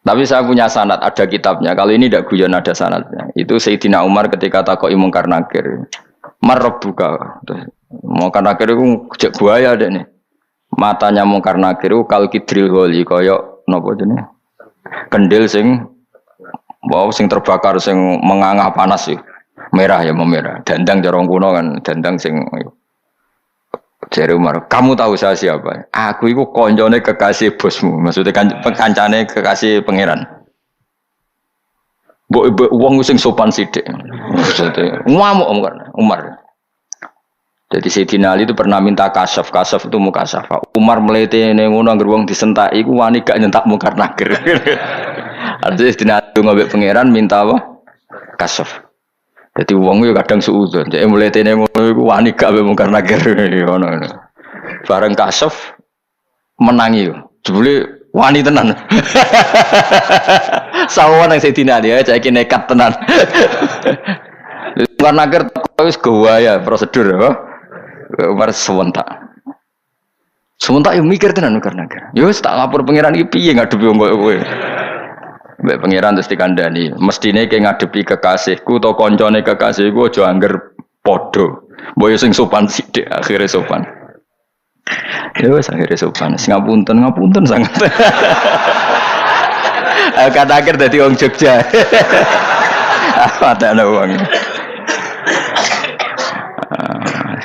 Tapi saya punya sanad, ada kitabnya. Kalau ini tidak guyon ada sanadnya. Itu Sayyidina Umar ketika takoi mungkar nakir. Marabbuka. Mungkar nakir itu cek buaya deh nih. Matanya mungkar nakir itu kal kidril holi koyok nopo jenis. Kendil sing wow sing terbakar sing mengangah panas sih. Merah ya memerah. Dandang jorong kuno kan, dandang sing Jere Umar, kamu tahu saya siapa? Aku itu konjone kekasih bosmu, maksudnya kancane kekasih pangeran. Mbok wong sing sopan sithik. Maksudnya ngamuk Umar. Jadi Sayyidina Ali itu pernah minta kasaf itu mukasafah. Umar mletene ngono anggere wong disentaki iku wani gak nyentak mungkar nakir. Artinya Sayyidina Ali ngobek pangeran minta apa? Kasaf. Jadi wong yo kadang suudzon, cek mletene ngono iku wani gak mbek mungkar nakir ngono. Bareng kasaf menangi yo. Jebule wani tenan. Sawan nang Sayyidina Ali cek iki nekat tenan. Mungkar nakir wis gawaya prosedur apa? Umar sewentak. Sewentak yo mikir tenan mungkar nakir. Yo wis tak lapor pangeran iki piye ngadepi wong kowe. Mbak pangeran terus dikandani, mestine ke ngadepi kekasihku atau koncone kekasihku aja angger padha. Mbok yo sing sopan sithik akhire sopan. Ya wis akhire sopan. Ngapunten sangat. Kata akhir dadi wong Jogja. Ada wong.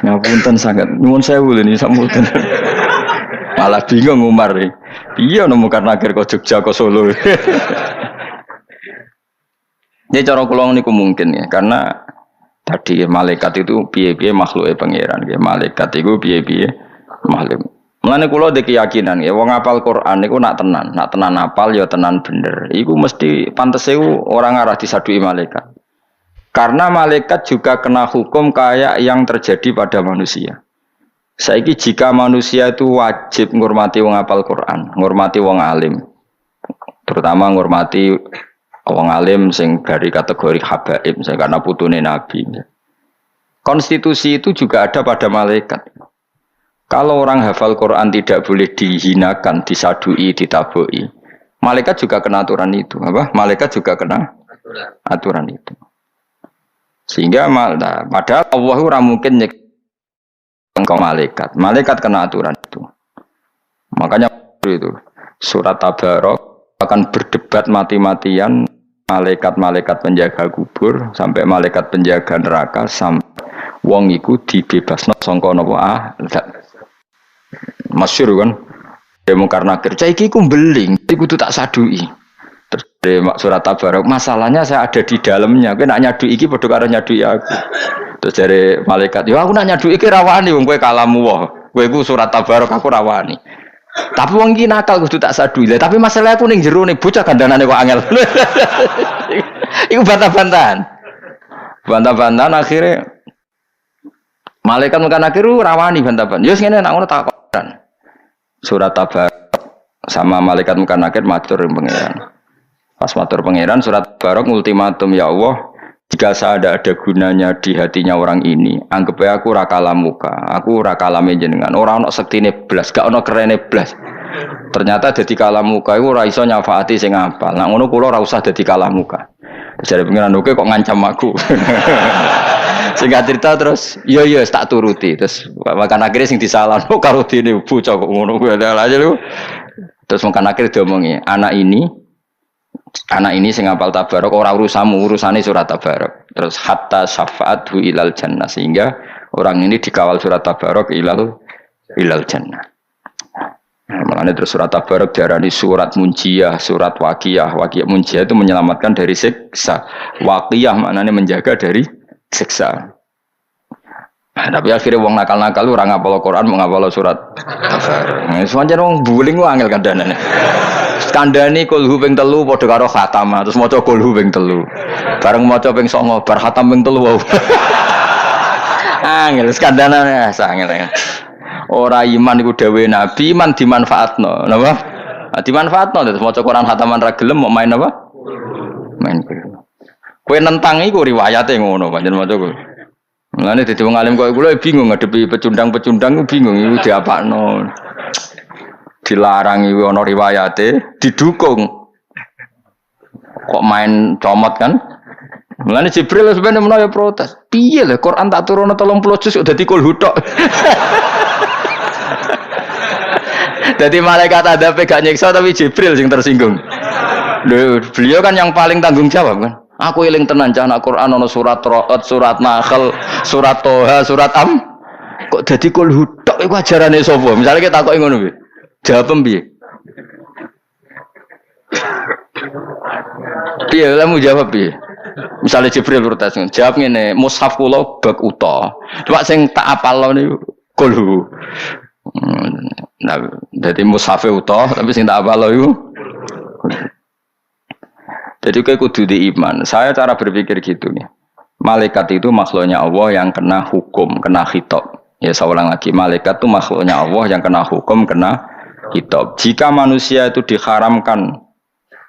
Ngapunten sangat. Nuwun sewu lho ini sampunten. Malah bingung Umar iki. Piye nemu karena akhir kok Jogja kok Solo. Ini cara kula niku mungkin ya, karena tadi malaikat itu piye-piye makhluke pangeran ya. Malaikat itu piye-piye makhluk. Mulane kula ndek keyakinan ya, wong apal Quran niku nak tenan apal ya tenan bener. Iku mesti pantese orang arah disadui malaikat. Karena malaikat juga kena hukum kayak yang terjadi pada manusia. Saiki jika manusia itu wajib ngurmati wong apal Quran, ngurmati wong alim. Terutama ngurmati wong alim sing dari kategori habaib, misalnya karena putune nabi. Konstitusi itu juga ada pada malaikat. Kalau orang hafal Quran tidak boleh dihinakan, disadui, ditabui. Malaikat juga kena aturan itu, apa? Malaikat juga kena aturan itu. Sehingga padahal Allah ora mungkin engkau malaikat. Malaikat kena aturan itu. Makanya itu surat Tabarok akan berdebat mati-matian malaikat-malaikat penjaga kubur sampai malaikat penjaga neraka sampai wong iku dibebasno sangka napa masyhur kan demo karena kerja iki ku beling iku kudu tak sadui. Terus surat Tabarok masalahnya saya ada di dalamnya kowe nak nyadu iki padha karo nyadu aku. Terus dari malaikat yo aku nak nyadu iki rawani wong kowe kalamu wae kowe iku surat Tabarok aku rawani. Tapi wong iki nakal kudu tak sadui. Tapi masalah aku ning jero ne bocah kandhanane kok angel. Iku bantah-bantahan. Bantah-bantahan akhirnya malaikat mungkin akhirnya rawani bantah-bantahan. Yo ngene nak ngono tak koran. Surat Tabarok sama malaikat mungkin akhir matur pangeran. Pas matur pangeran surat Tabarok ultimatum ya Allah. Jika saya ada gunanya di hatinya orang ini, anggap aja aku rakalamuka, aku rakalame jenengan. Orang ono sektine blas, gak ono kerene blas. Ternyata dadi kalamuka iku ora iso nyafaati sing apal. Nah ngono kula ora usah dadi kalamuka. Terus jare pengiran oke kok ngancam aku. Singkat cerita terus, iya tak turuti. Terus makan akhirnya sing disalahno karo dene bocah kok ngono kuwi aja lho. Terus makan akhir diomongi, anak ini sing hafal Tabarok ora urusane surat Tabarok. Terus hatta syafaathu ilal jannah sehingga orang ini dikawal surat Tabarok ilal jannah. Makanya terus surat Tabarok diarani surat munjiyah, surat waqiyah. Waqiyah munjiyah itu menyelamatkan dari siksa. Waqiyah maknanya menjaga dari siksa. Nah, tapi akhirnya wong nakal-nakal ora ngapal Quran, mau ngapal surat Tabarok. Semuanya wong buling ku angel kandhanane. Kandhani kulhu ping 3 padha karo khatam, terus maca kulhu ping 3. Bareng maca ping 9 bar khatam ping 3 wae. Angel kandhanane angel. Ora iman iku dawuhe Nabi, iman dimanfaatno. Napa? Dimanfaatno terus maca Quran khataman ra gelem mau main apa? Main. Kowe nentang iku riwayate ngono pancen maca kowe. Mulane dadi wong alim koyo kula bingung ngadepi pecundang-pecundang bingung iku diapakno. Dilarang iku ana riwayate, didukung. Kok main comot kan? Mulane Jibril sebenarnya menawa protes. Piye lho Quran tak turunno 30 juz kok dadi kulhu tok. Jadi malaikat ada gak nyiksa tapi Jibril sing tersinggung. Loh, beliau kan yang paling tanggung jawab kan. Aku eling tenan cah nak Quran ana surat Ra'd, surat Nahl, surat Toha, surat Am. Kok dadi kul hudok iku ajarane sapa? Misale kita takoki ngono piye? Jawab piye? Piye lamu jawab piye? Misale Jibril protes, jawab ngene, mushaf kula bab uta. Coba sing tak apal niku kul hu. Nah, jadi mushaf uta tapi sing tak apal iku. Jadi kayak kudu di iman. Saya cara berpikir gitu nih. Malaikat itu makhluknya Allah yang kena hukum, kena khitab. Ya saya ulang lagi, malaikat itu makhluknya Allah yang kena hukum, kena khitab. Jika manusia itu diharamkan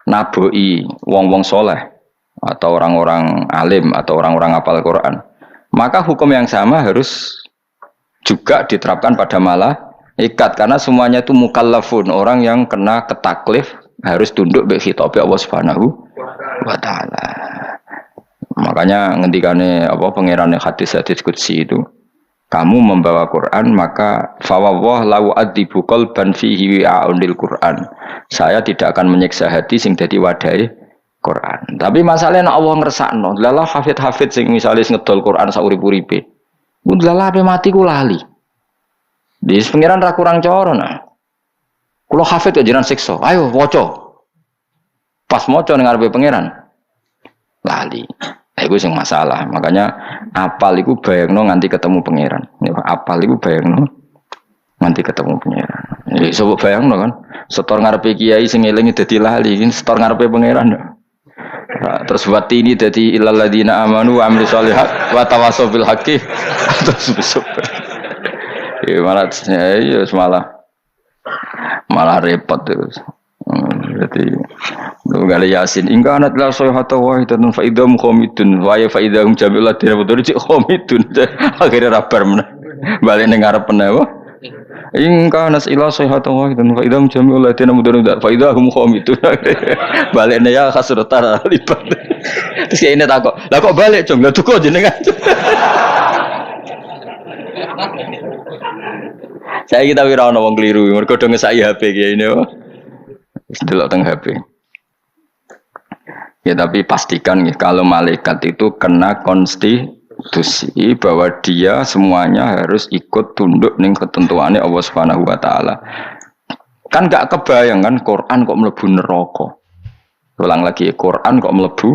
naboi wong-wong soleh atau orang-orang alim atau orang-orang hafal Quran, maka hukum yang sama harus juga diterapkan pada malaikat karena semuanya itu mukallafun, orang yang kena ketaklif harus tunduk be khitab Allah Subhanahu wa ta'ala. Makanya ngendikane apa pangerane hadis-hadis qudsi itu, kamu membawa Quran maka fawwah lau adibu qalban fihi wa'undil Quran. Saya tidak akan menyiksa hati sing dadi wadahe Quran. Tapi masalahnya Allah ngersakno, lalah hafid-hafid sing misalnya ngedol Quran saurip-uripe. Ku lalah ape mati ku lali. Di pengiran ra kurang cara nah. Kula hafid kok jenengan siksa. Ayo waca. Pas maca ning ngarepe pangeran lali. Nah, iku sing masalah. Makanya apal iku bayangno nganti ketemu pangeran. Apal iku bayangno nganti ketemu pangeran. Iki sebab bayangno kan, setor ngarepe kiai sing eling dadi lali, iki setor ngarepe pangeran. Nah, terus wati ini dadi ilal ladina amanu wa amilus sholihat wa tawassaw bil haqqi terus besok. Ya malah repot terus. Jadi nggak Yasin ingka anak lah sohata wahidun faidahum khomidun waya faidahum jamilah tidak betul cik khomidun akhirnya rabar mana balik nengar pernah wah ingka anak ilah sohata wahidun faidahum jamilah tidak betul faidahum khomidun balik naya kasurutara lipat terus kayak ini takut lah kok balik cung lah tuh kok jenengan saya kita wirawan wong keliru mereka udah ngesai HP kayak ini wah delok teng HP. Ya tapi pastikan ya kalau malaikat itu kena konstitusi bahwa dia semuanya harus ikut tunduk ning ketentuannya Allah Subhanahu wa taala. Kan gak kebayang kan Quran kok mlebu neraka. Ulang lagi Quran kok mlebu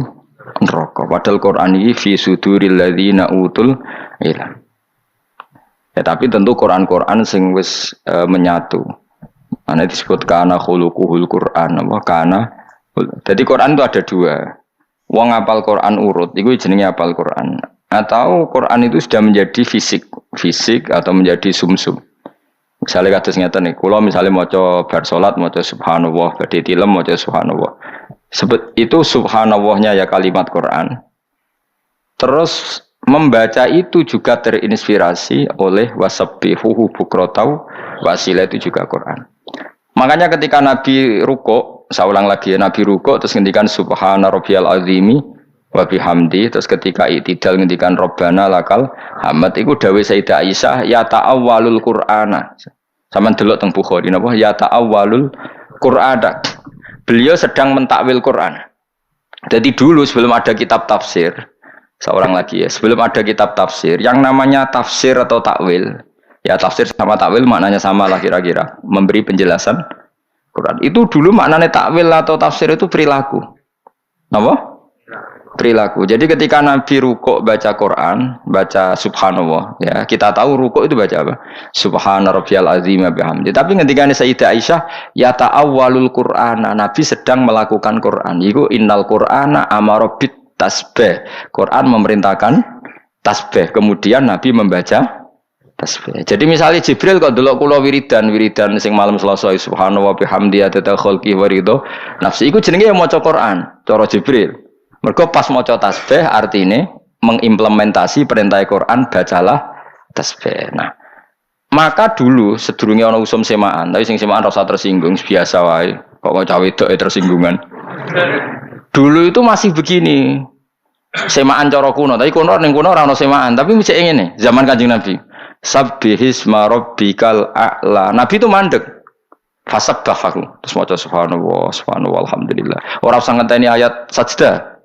neraka. Padahal Quran ini fi suduril ladzina utul ilm. Ya tapi tentu Quran sing wis menyatu. Ana disebut kana khuluquhul Quran apa kana. Jadi Quran itu ada dua. Wong apal Quran urut iku jenenge apal Quran. Atau Quran itu sudah menjadi fisik atau menjadi sumsum. Misalnya kados ngeten niku, kula misale maca bar salat maca subhanallah, badhe tilem maca subhanallah. Sebut itu subhanallahnya ya kalimat Quran. Terus membaca itu juga terinspirasi oleh wasabbihuhu bukrotau wasilah itu juga Quran. Makanya ketika Nabi ruko, saya ulang lagi ya, Nabi ruko terus ngendikan subhana rabbiyal azimi wa bihamdi, terus ketika i'tidal ngendikan rabbana lakal hamd, iku dawuh Sayyidah Aisyah ya ta'awwalul Qur'ana. Sama delok teng Bukhari napa ya ta'awwalul Qur'ana. Beliau sedang mentakwil Quran. Jadi dulu sebelum ada kitab tafsir, seorang lagi ya, sebelum ada kitab tafsir, yang namanya tafsir atau takwil, ya tafsir sama takwil maknanya sama lah kira-kira, memberi penjelasan Quran. Itu dulu maknanya takwil atau tafsir itu perilaku. Apa? Perilaku. Jadi ketika Nabi rukuk baca Quran, baca subhanallah, ya kita tahu rukuk itu baca apa? Subhana rabbiyal azim wa bihamdi. Tapi ketika Sayyidah Aisyah ya ta'awwalul Qur'ana, Nabi sedang melakukan Quran. Iku innal Qur'ana amara bit tasbih. Quran memerintahkan tasbih. Kemudian Nabi membaca tasbih. Jadi misalnya Jibril kok delok kula wiridan sing malam Selasa subhanallah bihamdi atata khalqi wa ridho nafsi iku jenenge maca Quran cara Jibril. Mergo pas maca tasbih artine mengimplementasi perintah Quran bacalah tasbih. Nah, maka dulu sedurunge ana usum semaan, tapi sing semaan rasa tersinggung biasa wae. Kok cawe wedok tersinggungan. Dulu itu masih begini. Semaan cara kuno, tapi kuno ning kuno ora ono semaan, tapi mesti ngene, zaman Kanjeng Nabi. Sabbihisma rabbikal a'la. Nabi itu mandek. Fasabbahahu. Terus maca subhanallah, subhanallah, alhamdulillah. Ora usah ngenteni ayat sajdah.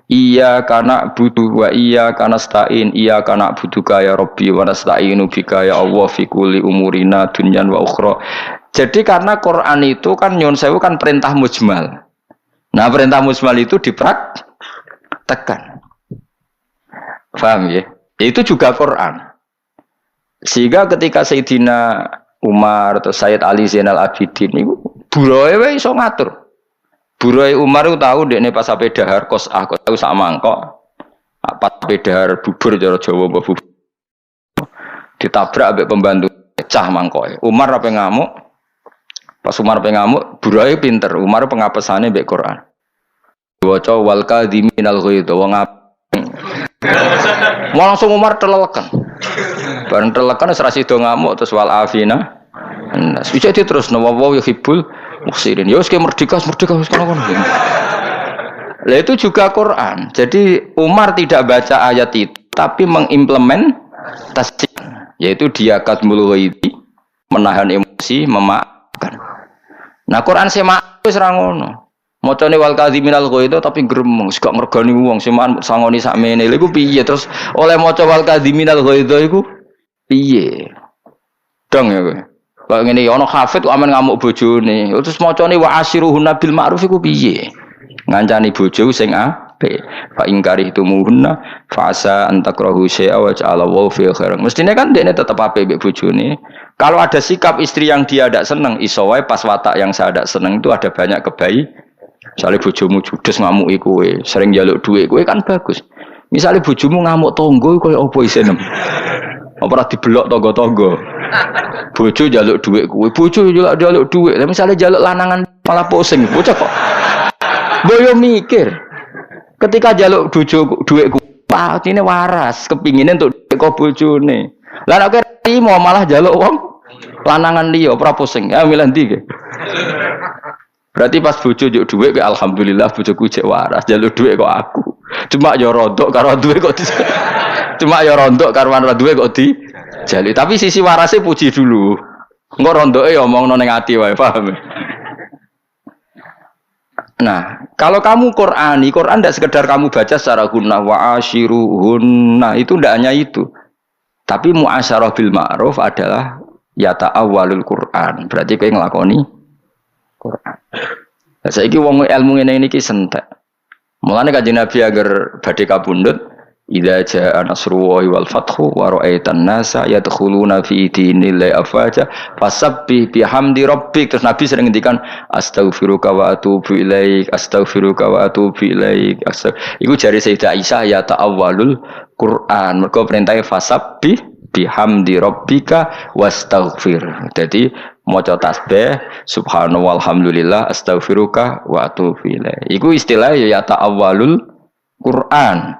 Iya kana butuh wa iya kana stain iya kana butuh ya Rabbi wa nasta'inu bika ya Allah fi kulli umurina dunyan wa ukhra. Jadi karena Quran itu kan nyun sewu kan perintah mujmal. Nah, perintah mujmal itu dipraktekkan. Paham ya? Itu juga Quran. Sehingga ketika Sayyidina Umar atau Sayyid Ali Zainal Abidin itu buroe wae iso ngatur. Buroe Umar itu tahu dekne pas ape dahar kos tahu sak mangkok. Pas ape dahar bubur cara Jawa mbok bubur. Ditabrak ambek pembantu pecah mangkoke. Umar ape ngamuk. Pas Umar ape ngamuk, buroe pinter. Umar pengapesane mbek Quran. Waca wal kadhiminal ghaidha wong langsung Umar telelekan. Bareng telelekan wis ra sida ngamuk terus wal afina. Nah, wis terus nawawi yuhibbul muksirin. Ya wis merdeka wis kono-kono. Lah itu juga Quran. Jadi Umar tidak baca ayat itu tapi mengimplementasi, yaitu dia katmul ghaidi, menahan emosi, memaafkan. Nah, Quran sema wis ra ngono. Macane wal kadhiminal ghaidha tapi gremeng, gak ngergani wong, semaan sangoni sakmene. Lha iku piye terus oleh maca wal kadhiminal ghaidha iku piye? Dong ya kowe. Kok ngene ana hafid kok amen ngamuk bojone. Terus macane wa asyiruhun bil ma'ruf iku piye? Ngancani bojo sing apik. Fa ingkari tumuhunna fa asa antakrahu syai'a wa ja'ala wa fi khairin. Mestine kan dekne tetep apik mbek bojone. Kalau ada sikap istri yang dia tidak senang, iso wae pas watak yang saya tidak senang itu ada banyak kebaikan. Misalnya bojomu judes ngamuki kowe, sering njaluk dhuwit kowe kan bagus. Misalnya bojomu ngamuk tonggo koyo apa isenem? Apa ora dibelok tangga-tangga? Bojo njaluk dhuwit kowe, bojo njaluk dhuwit. Lah misalnya njaluk lanangan malah pusing, bocah kok. Boyo mikir. Ketika njaluk bojo dhuwit kowe, patine waras, kepingine entuk dhuwit kok bojone. Lah nek mau malah njaluk wong lanangan liya, ora pusing. Ya milih ndi ge? Berarti pas bojo njuk dhuwit alhamdulillah bojoku jek waras, njaluk dhuwit kok aku. Cuma ya rontok karo dhuwit kok cuma ya rontok karo ora dhuwit kok dijali. Tapi sisi warasnya puji dulu. Engko rontoke ya omongno ning ati wae, paham? Nah, kalau kamu Quran tidak sekedar kamu baca secara gunnah wa asyiruhunna, itu tidak hanya itu. Tapi muasyarah bil ma'ruf adalah ya ta'awwalul Quran. Berarti kowe nglakoni Quran. Lah saiki wong ilmu ngene iki sentek. Mulane Kanjeng Nabi agar badhe kabundut, idza jaa nasrullahi wal fathu wa ra'aitan nasa yadkhuluna fi dinillahi afwaja fasabbih bihamdi rabbik. Terus Nabi sering ngendikan astaghfiruka wa atubu ilaik, astaghfiruka wa atubu ilaik. Iku jari Sayyidah Aisyah ya ta'awwalul Quran. Mergo perintahe fasabbih bihamdi rabbika wastaghfir. Jadi maca tasbih subhanallah alhamdulillah astaghfiruka wa atubu ilaik. Iku istilah ya ta'awwalul Quran.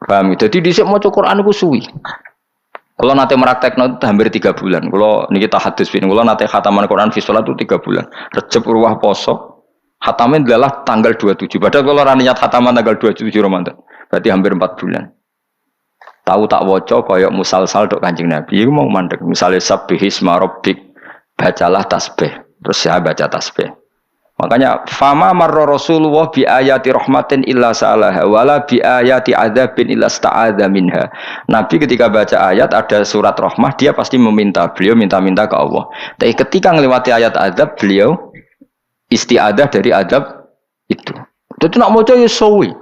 Paham? Jadi dhisik maca Quran iku suwi. Kalau nate meraktekno hampir 3 bulan. Kalau niki tahadus bin, kalau nate khataman Quran fi shalat itu 3 bulan. Recep ruwah poso. Khatamen adalah tanggal 27. Padahal kalau ora niat khataman tanggal 27 Ramadan. Berarti hampir 4 bulan. Tahu tak waca kaya musalsal tok Kanjeng Nabi iku mau mandek. Misale sabbihisma rabbik, bacalah tasbih. Terus saya baca tasbih. Makanya fama marra Rasulullah bi ayati rahmatin illa salaha wala bi ayati adzabin illa sta'adza minha. Nabi ketika baca ayat ada surat rahmah dia pasti beliau minta-minta ke Allah. Tapi ketika ngelewati ayat adzab beliau isti'adzah dari adzab itu. Itu nak maca ya suwi.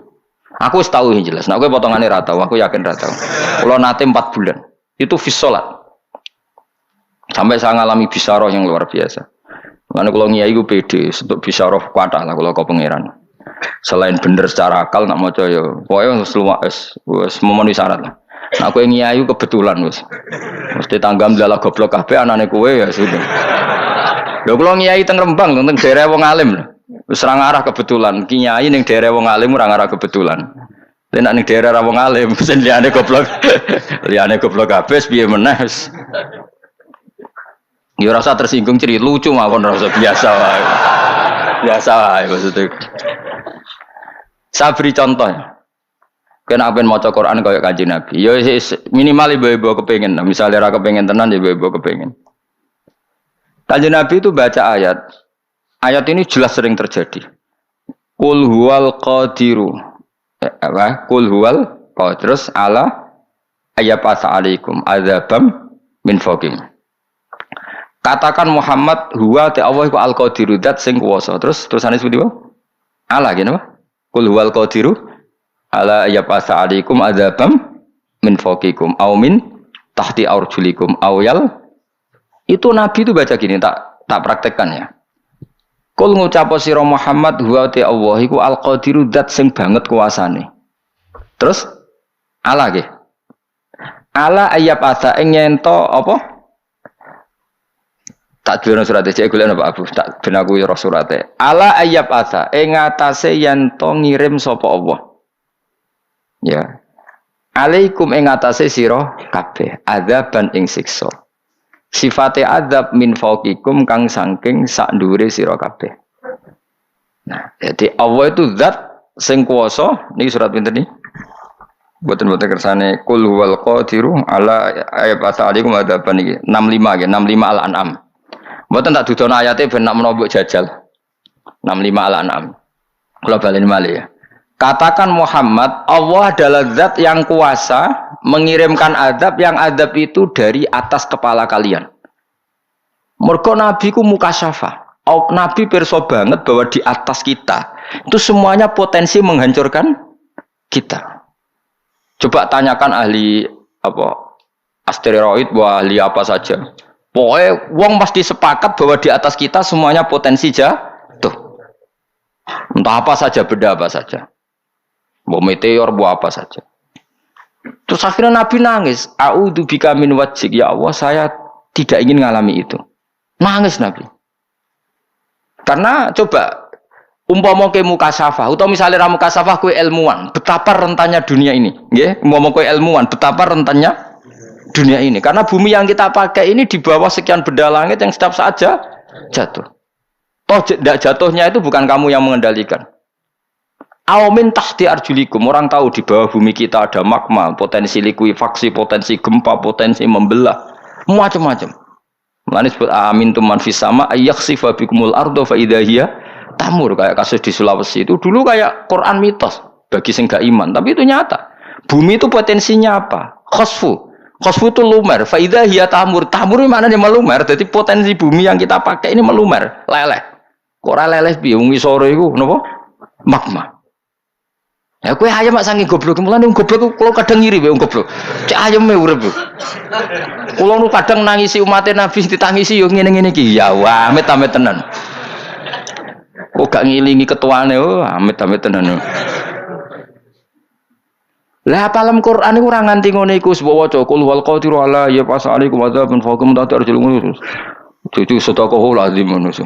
Aku wis tahu jelas. Nek kowe potongane ra tahu, aku yakin ra tahu. Kula nate 4 bulan. Itu fi salat. Sampai saya ngalami bisyarah yang luar biasa. Mana kalau ngiyai ku pede untuk bisyarah kuatah lah kalau kau pangeran. Selain bener secara akal nak maca ya, pokoke wis memenuhi syarat lah. Nah kowe ngiyai kebetulan wis. Mesti tanggam dalah goblok kabeh anane kowe ya sudah. Lho kula ngiyai teng Rembang teng daerah wong alim lho. Wis ora ngarah kebetulan, kiai ning daerah wong alim ora ngarah kebetulan. Nek ning daerah ra wong alim, sen liyane goblok. Liyane goblok kabeh piye meneh wis. Ya rasa tersinggung cerita lucu mawon rasa biasa wae. Biasa wae maksudnya. Saya beri contoh. Kena apen maca Quran kaya Kanjeng Nabi. Ya minimal ibu-ibu kepengin. Misalnya ra kepengin tenan ya ibu-ibu kepengin. Kanjeng Nabi itu baca ayat. Ayat ini jelas sering terjadi. Qul huwal qadiru. Qul huwal qadirus ala ayyabasa alaikum adzabam min fawqim. Katakan Muhammad huwa ta Allah iku al-qadiru zat sing kuwasa. Terusane seperti apa? Ala gini apa? Qul huwal qadiru ala ayyabasa alaikum adzabam min fawqikum aw min tahti arjulikum aw yal. Itu Nabi itu baca gini, tak praktekkan ya. Kul ngucap sira Muhammad huwa ta Allah iku al-qadiru zat sing banget kuasane. Terus ala nggih. Ala ayyabasa ing nyento apa? Tak duwe surat iki golek Pak Abu, tak ben aku ya surate. Ala ayyabasa ing atase yen to ngirim sapa Allah. Ya. Alaikum ing atase sira kabeh adzaban ing siksa. Sifate adzab min fawqikum kang saking sak ndure sira kabeh. Nah, jadi Allah itu zat sing kuwasa niki surat pinten niki? Boten-boten kersane kul huwal qadiru ala ayyabasa alaikum adzaban niki 65 nggih 65 Al-An'am. Mboten tak dudono ayate ben nak menawa mbok jajal. 65 Al-An'am. Kula baleni malih ya. Katakan Muhammad, Allah adalah zat yang kuasa mengirimkan azab yang azab itu dari atas kepala kalian. Mergo Nabi ku mukasyafah. Nabi pirsa banget bahwa di atas kita itu semuanya potensi menghancurkan kita. Coba tanyakan ahli apa asteroid, ahli apa saja. Pokoknya wong pasti sepakat bahwa di atas kita semuanya potensi jatuh. Entah apa saja, benda apa saja. Mau meteor, mau apa saja. Terus akhirnya Nabi nangis. A'udzubika min wajhik, ya Allah, saya tidak ingin ngalami itu. Nangis Nabi. Karena coba umpama kowe mukasyafah, utawa misalnya ra mukasyafah kowe ilmuwan, betapa rentannya dunia ini, nggih? Umpama kowe ilmuwan, betapa rentannya dunia ini. Karena bumi yang kita pakai ini di bawah sekian benda langit yang setiap saat jatuh. Toh jatuhnya itu bukan kamu yang mengendalikan. Aumin tahti arjulikum, orang tahu di bawah bumi kita ada magma, potensi likuifaksi, potensi gempa, potensi membelah, macam-macam. Mulane disebut amin tuman fis sama ayakhsifa bikumul ardo fa idza hiya tamur, kayak kasus di Sulawesi itu dulu kayak Quran mitos bagi sing gak iman, tapi itu nyata. Bumi itu potensinya apa? Khosfu itu lumer, fa idza hiya tamur. Tamur mana nih melumer? Jadi potensi bumi yang kita pakai ini melumer, leleh. Kok ora leleh piye wong sore iku napa? Magma. Ya kowe ayam mak saking goblok, mulane wong goblok kula kadang ngiri wae wong goblok. Cek ayeme urip. Kula nu kadang nangisi umat Nabi ditangisi yo ngene-ngene iki. Ya wah, amit-amit tenan. Kok gak ngilingi ketuane, oh amit-amit tenan. Lah apalam Quran iku ora nganti ngene iku sebab waca qul wal qadiru ala ya fasalikum adzabun faqum tatarjul. Cucu sedekah lazim manusia.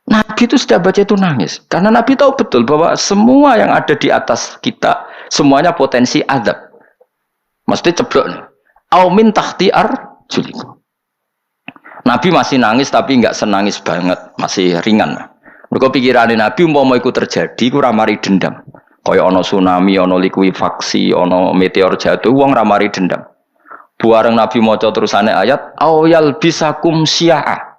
Nabi itu sudah baca itu nangis. Karena Nabi tahu betul bahwa semua yang ada di atas kita, semuanya potensi azab. Mesti ceblok nih. Aumin tahti arjulikum. Nabi masih nangis tapi enggak senangis banget. Masih ringan. Mereka pikirannya Nabi mau ikut terjadi, kurang mari dendam. Kayak ono tsunami, ono likuifaksi, ono meteor jatuh, uang ramari dendam. Buareng Nabi maca terusane ayat, awyal bisakum syia'ah.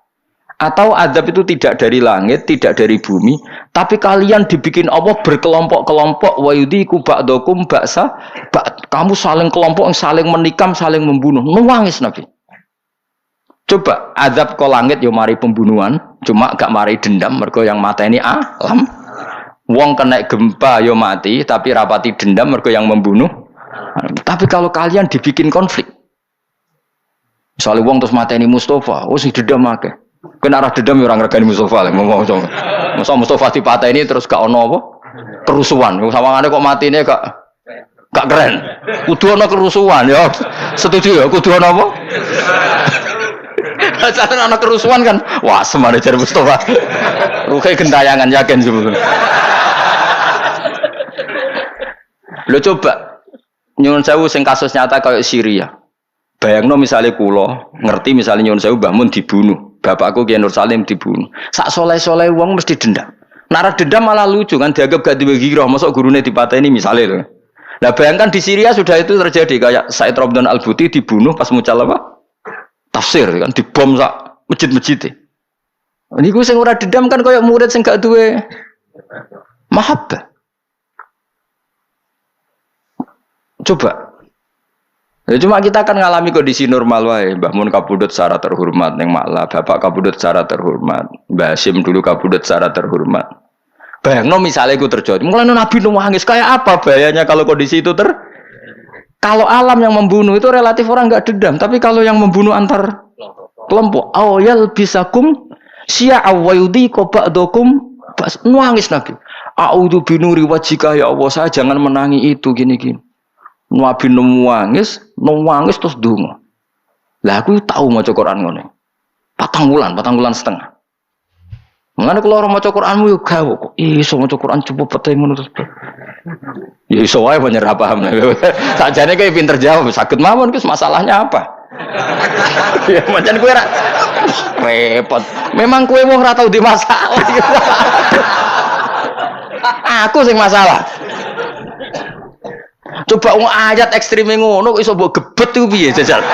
Atau azab itu tidak dari langit, tidak dari bumi, tapi kalian dibikin Allah berkelompok-kelompok, wa yudhiku ba'dakum ba'sa, kamu saling kelompok, saling menikam, saling membunuh. Nangis Nabi. Coba azab ke langit yo mari pembunuhan, cuma gak mari dendam, mergo yang mata ini alam. Wong kena gempa yo mati, tapi rapati dendam, mergo yang membunuh. Tapi kalau kalian dibikin konflik, misalnya wong terus mata ini Mustafa, oh sing dendam akeh. Kena arah dendam orang regani Mustafa lah, ngomong Mustafa dipatah ini terus gak ono apa kerusuhan. Sawangane kok mati ini gak keren. Kudu ono kerusuhan ya. Setuju ya, kudu ono apa? Cara ono kerusuhan kan, wah semane jar Mustafa. Ruke gentayangan yakin sebetulnya. Lo coba nyuwun sewu sing kasus nyata kayak Syria. Bayangno misalnya kula ngerti misalnya nyuwun sewu Mbah Mun dibunuh. Bapakku Kiai Nur Salim dibunuh. Sak soleh-soleh wong mesti dendam. Nara dendam malah lucu kan dianggap gak duwe ghirah, mosok gurune dipateni misale lho. Nah bayangkan di Syria sudah itu terjadi kayak Said Ramdan Al-Buti dibunuh pas mucal apa? Tafsir kan dibom sak masjid-masjid. Niku sing ora dendam kan koyo murid sing gak duwe mahabbah. Coba. Ya, cuma kita akan ngalami kondisi normal wae. Mbah Mun kabudut secara terhormat ning Makla, Bapak kabudut secara terhormat, Mbah Hasyim dulu kabudut secara terhormat. Bayangno misalnya itu terjadi. Mulane Nabi nangis kayak apa bahayanya kalau kondisi itu kalau alam yang membunuh itu relatif orang enggak dendam, tapi kalau yang membunuh antar kelompok, awal bisakum syi'a wa yudhiqu ba'dakum nangis Nabi. A'udzu binuri wajhika ya Allah, saya jangan menangi itu gini-gini. Nabi nangis terus donga. Lah aku tahu maca Quran ngene. 4 bulan setengah. Mengane kalau orang maca Quranmu yo gawe kok iso maca Quran coba pete ngono terus. Ya iso wae menyerah paham. Sakjane kowe pinter jawab, saged mawon Gus masalahnya apa? Ya macam kowe ra repot. Memang kowe wong ora tau di masalah. Aku sing masalah. Coba wong ayat ekstreme ngono kok iso mbok gebet iku piye jajal.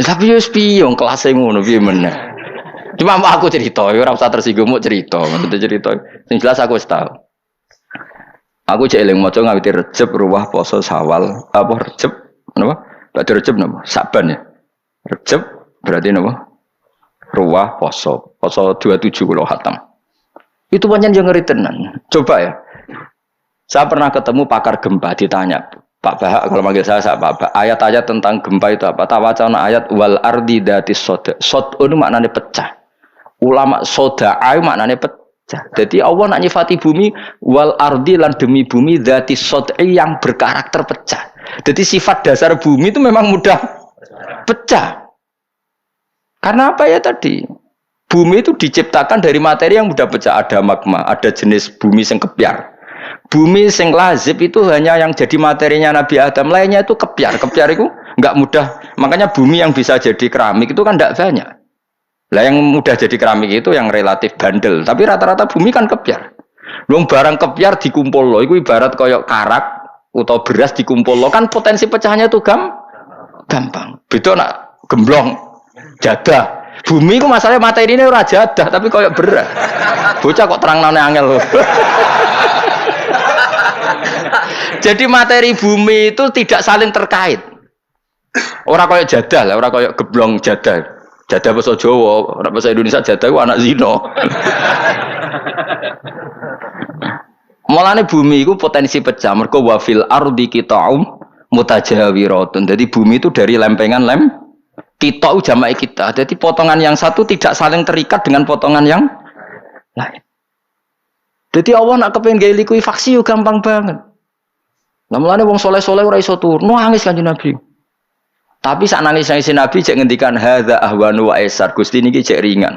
Tapi yo piye wong kelas e ngono piye meneh. Cuma aku cerita, ora usah tersinggung mau cerita, maksudnya cerita. Sing jelas aku wis tahu. Aku cek eling maca ngawiti Rejab, Ruwah, Poso, Sawal, apa Rejab, napa? Badhe Rejab napa? Saban ya. Rejab berarti napa? Ruwah, Poso. Poso 27 kula khatam. Itu pancen yo ngeri tenan. Coba ya. Saya pernah ketemu pakar gempa ditanya, Pak Bahak kalau manggil saya Pak Bahak, ayat-ayat tentang gempa itu apa? Tawacana ayat wal ardi dati soda. Sod itu maknanya pecah. Ulama soda ayu maknanya pecah. Jadi Allah nak nyifati bumi wal ardi lan demi bumi dati soda yang berkarakter pecah. Jadi sifat dasar bumi itu memang mudah pecah. Karena apa ya tadi? Bumi itu diciptakan dari materi yang mudah pecah. Ada magma, ada jenis bumi yang kepiar. Bumi sing lazib itu hanya yang jadi materinya Nabi Adam, lainnya itu kepiar. Kepiar itu enggak mudah. Makanya bumi yang bisa jadi keramik itu kan enggak banyak. Lah yang mudah jadi keramik itu yang relatif bandel, tapi rata-rata bumi kan kepiar. Wong barang kepiar dikumpul lo, itu ibarat koyok karak atau beras dikumpul lo, kan potensi pecahnya itu gampang. Beda nak gemblong, jadah. Bumi itu masalahnya materi ini ora jadah, tapi koyok beras. Bocah kok terang nane angel lo. Jadi materi bumi itu tidak saling terkait. Orang koyok jadah lah, orang koyok geblong jadah. Jadah bahasa Jawa, orang bahasa Indonesia jadah itu anak zino. Mulane bumi itu potensi pecah. Mergo wafil ardi qita'um mutajawiratun. Jadi bumi itu dari lempengan qita'u jama'i kita. Jadi potongan yang satu tidak saling terikat dengan potongan yang lain. Jadi Allah nak kepengen gawe likuifaksi yo gampang banget. Lah mulane wong saleh-saleh ora iso turu, nangis Kanjeng Nabi. Tapi sak nangis-nangis Nabi cek ngendikan hadza ahwanu wa aisar. Gusti niki cek ringan.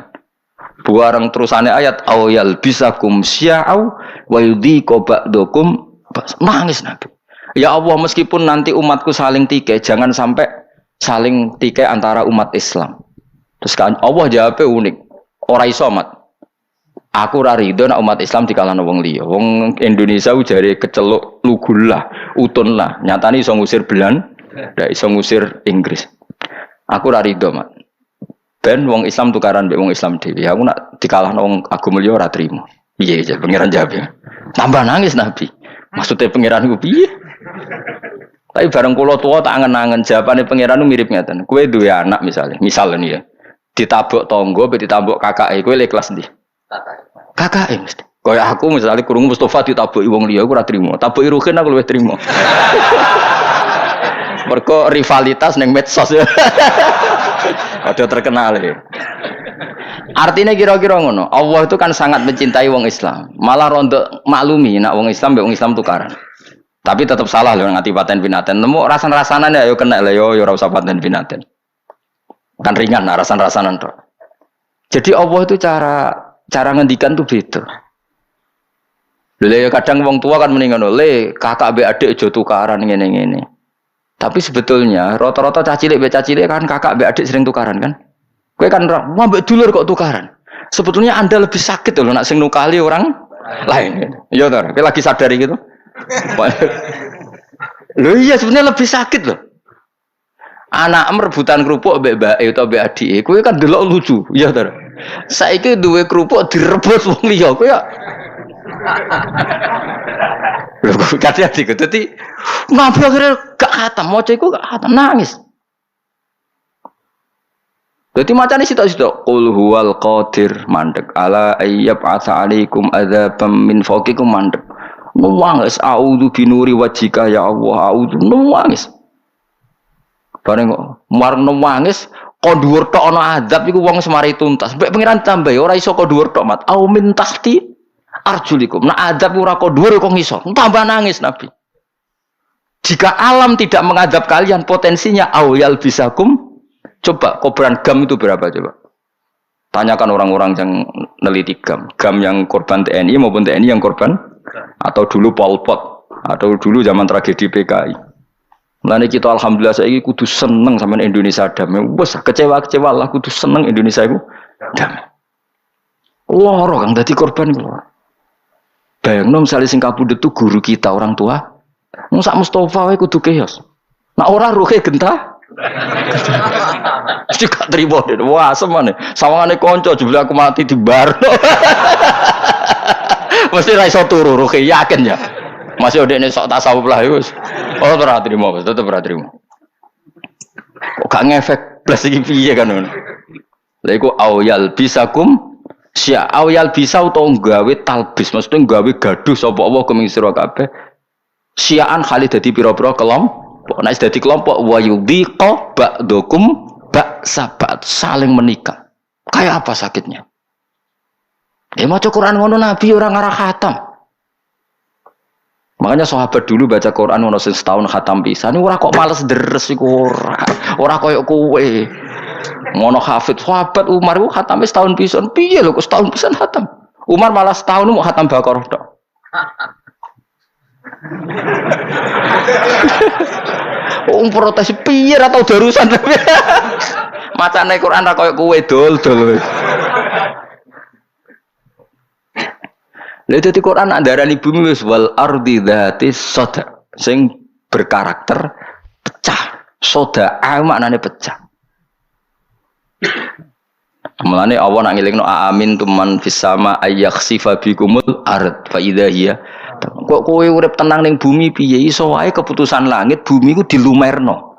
Buareng terusane ayat awyal bisakum sya'au wa yudhiqu ba'dakum nangis Nabi. Ya Allah meskipun nanti umatku saling tikai, jangan sampai saling tikai antara umat Islam. Terus kan Allah jawabnya unik. Ora iso mat. Aku ora rido nek umat Islam dikalahno wong liya. Wong Indonesia jare keceluk lugul lah, utun lah. Nyatane iso ngusir Belanda, ndak iso ngusir Inggris. Aku ora rido, Mak. Ben wong Islam tukaran mbek wong Islam dhewe. Aku nak dikalahno wong agama liya ora trimo. Piye ya pangeran jawab. Tambah nangis Nabi. Maksudnya pangeran iku piye? Tapi bareng kula tuwa tak angen-angen jawabane pangeran mirip ngeten. Kowe duwe anak misalnya nih ya. Ditabuk tangga, be ditabuk kakake, kowe le kelas ndi? Kakak mesti. Kaya aku misalnya kurung Mustafa ditabuki wong liya aku ora trimo. Tabuki Ruhin aku luwih trimo. Mergo rivalitas ning medsos ya. Ada terkenal ya. Artinya kira-kira ngono. Allah itu kan sangat mencintai wong Islam. Malah rondo maklumi nak wong Islam mbek wong Islam tukaran. Tapi tetap salah lho ngati paten pinaten. Nemu rasan-rasanan ya yo kena lho yo ora usah paten pinaten. Kan ringan nah rasan-rasanan tok. Jadi Allah itu cara ngendikan tuh beda. Lha kadang wong tua kan mendingan le kakak be adik aja tukaran ngene-ngene. Tapi sebetulnya rata-rata cacilik be cacilik kan kakak be adik sering tukaran kan. Kowe kan mbak dulur kok tukaran. Sebetulnya Anda lebih sakit loh nak sing nukali orang lain. Iya toh, kowe lagi sadari gitu. Loh iya sebenarnya lebih sakit loh. Anak merebutan kerupuk mbek mbake utawa mbek adike, kowe kan delok lucu. Iya toh. Saiki duwe kerupuk direbut wong liya, kowe ya lho hati-hati ku. Dadi ngobrol akhirnya gak khatam, maca iku gak khatam nangis. Dadi macane sitok-sitok qul huwal qadir mandek ala ayyab asa alaikum adzabam min fawqikum mandek. Nangis a'udzu binuri wajhika ya Allah a'udzu nangis. Bareng kok mar nangis kok dhuwur tok ana azab iku wong semari tuntas. Mbek pengiran tambahi ora iso kok dhuwur tok mat. Au min tahti arjulikum. Nah azab ora kok dhuwur kok iso. Tambah nangis Nabi. Jika alam tidak mengadab kalian potensinya awyal bisakum. Coba kobaran gam itu berapa coba? Tanyakan orang-orang yang neliti gam. Gam yang korban TNI maupun TNI yang korban atau dulu Pol Pot atau dulu zaman tragedi PKI. Mulane kita alhamdulillah saiki kudu seneng sama Indonesia damai. Wes kecewa-kecewa lah kudu seneng Indonesia iku damai. Loro kang dadi korban iku. Bayangno misale sing kapundhut itu guru kita orang tua. Wong sak Mustofa wae kudu keos. Nek ora ruhe gentah. Mesti gak terima deh. Wah semane. Sawangane kanca jebule aku mati di bar. Mesti ra iso turu ruhe yakin ya. Masih odekne sok tasawuf lah iku. Oh ora trimo, tetep ora trimo. Kok gak ngefek blas iki piye kan ngono. Lha iku awyal bisakum sya awyal bisa utawa gawe talbis, maksudnya gawe gaduh sapa Allah kuming sira kabeh. Syiaan khalid dadi pira-pira kelompok. Nek dadi kelompok wa yudhiqa ba'dukum ba'sabat saling menikah. Kayak apa sakitnya? Maca Quran ngono Nabi ora ngarah khatam. Makanya sahabat dulu baca Quran ono sing setahun khatam pisan ora kok males deres iku ora koyo kowe. Ngono hafid sahabat Umar ku khatam setahun pisan. Piye lho kok setahun pisan khatam? Umar malah setahun mau khatam Baqarah tok. Protes piye ra tau darusan. Macane Quran ra koyo kowe dol-dol. Lha dadi Quran nak darani bumi wis wal ardi dzatis sada sing berkarakter pecah. Soda maknane pecah. Mulane Allah nak ngelingno amin tuman fis sama ayakhsifa bikumul ard fa idza hiya. Kok kowe urip tenang ning bumi piye iso wae keputusan langit bumi ku dilumerno.